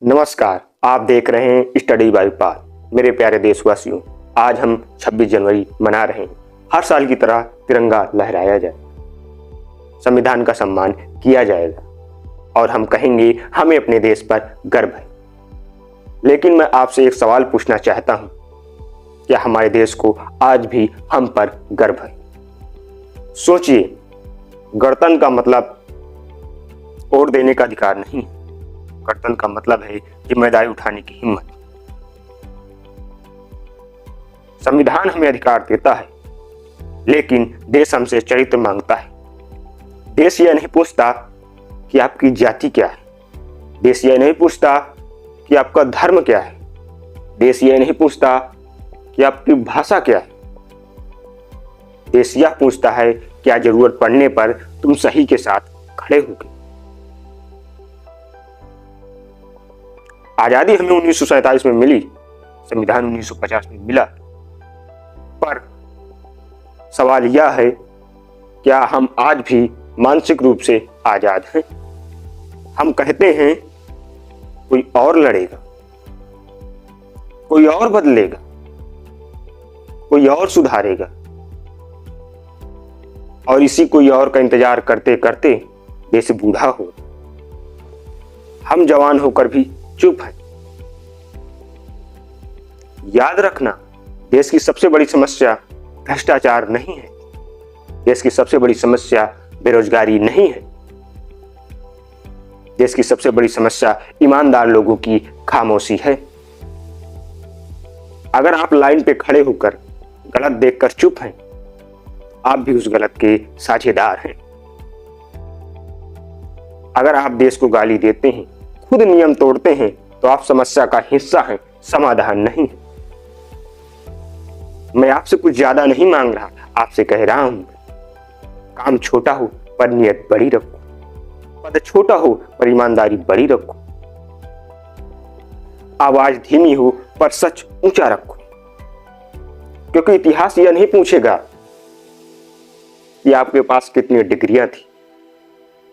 नमस्कार, आप देख रहे हैं स्टडी बाय पाल। मेरे प्यारे देशवासियों, आज हम 26 जनवरी मना रहे हैं। हर साल की तरह तिरंगा लहराया जाए, संविधान का सम्मान किया जाएगा और हम कहेंगे हमें अपने देश पर गर्व है। लेकिन मैं आपसे एक सवाल पूछना चाहता हूं, क्या हमारे देश को आज भी हम पर गर्व है? सोचिए, गणतंत्र का मतलब वोट देने का अधिकार नहीं, गणतंत्र का मतलब है जिम्मेदारी उठाने की हिम्मत। संविधान हमें अधिकार देता है, लेकिन देश हमसे चरित्र मांगता है। देश यह नहीं पूछता कि आपकी जाति क्या है, देश यह नहीं पूछता कि आपका धर्म क्या है, देश यह नहीं पूछता कि आपकी भाषा क्या है। देश यह पूछता है क्या जरूरत पड़ने पर तुम सही के साथ खड़े होगे। आजादी हमें 1947 में मिली, संविधान 1950 में मिला, पर सवाल यह है क्या हम आज भी मानसिक रूप से आजाद हैं? हम कहते हैं कोई और लड़ेगा, कोई और बदलेगा, कोई और सुधारेगा, और इसी कोई और का इंतजार करते करते देश बूढ़ा हो। हम जवान होकर भी चुप है। याद रखना, देश की सबसे बड़ी समस्या भ्रष्टाचार नहीं है, देश की सबसे बड़ी समस्या बेरोजगारी नहीं है, देश की सबसे बड़ी समस्या ईमानदार लोगों की खामोशी है। अगर आप लाइन पे खड़े होकर गलत देखकर चुप हैं, आप भी उस गलत के साझेदार हैं। अगर आप देश को गाली देते हैं, खुद नियम तोड़ते हैं, तो आप समस्या का हिस्सा हैं, समाधान नहीं। मैं आपसे कुछ ज्यादा नहीं मांग रहा, आपसे कह रहा हूं काम छोटा हो पर नियत बड़ी रखो, पद छोटा हो पर ईमानदारी बड़ी रखो, आवाज धीमी हो पर सच ऊंचा रखो। क्योंकि इतिहास यह नहीं पूछेगा कि आपके पास कितनी डिग्रियां थी,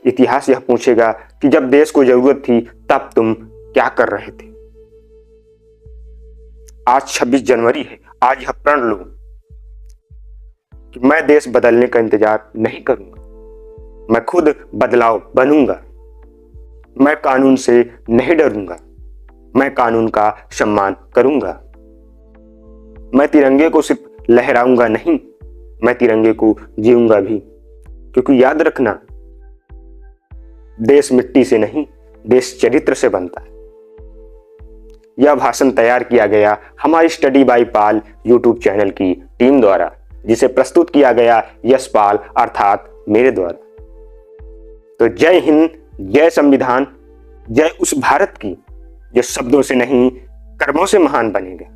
इतिहास यह पूछेगा कि जब देश को जरूरत थी तब तुम क्या कर रहे थे। आज 26 जनवरी है, आज यह प्रण लो कि मैं देश बदलने का इंतजार नहीं करूंगा, मैं खुद बदलाव बनूंगा, मैं कानून से नहीं डरूंगा, मैं कानून का सम्मान करूंगा, मैं तिरंगे को सिर्फ लहराऊंगा नहीं, मैं तिरंगे को जीऊंगा भी। क्योंकि याद रखना, देश मिट्टी से नहीं, देश चरित्र से बनता है। यह भाषण तैयार किया गया हमारी स्टडी बाय पाल यूट्यूब चैनल की टीम द्वारा, जिसे प्रस्तुत किया गया यशपाल अर्थात मेरे द्वारा। तो जय हिंद, जय संविधान, जय उस भारत की जो शब्दों से नहीं कर्मों से महान बनेगा।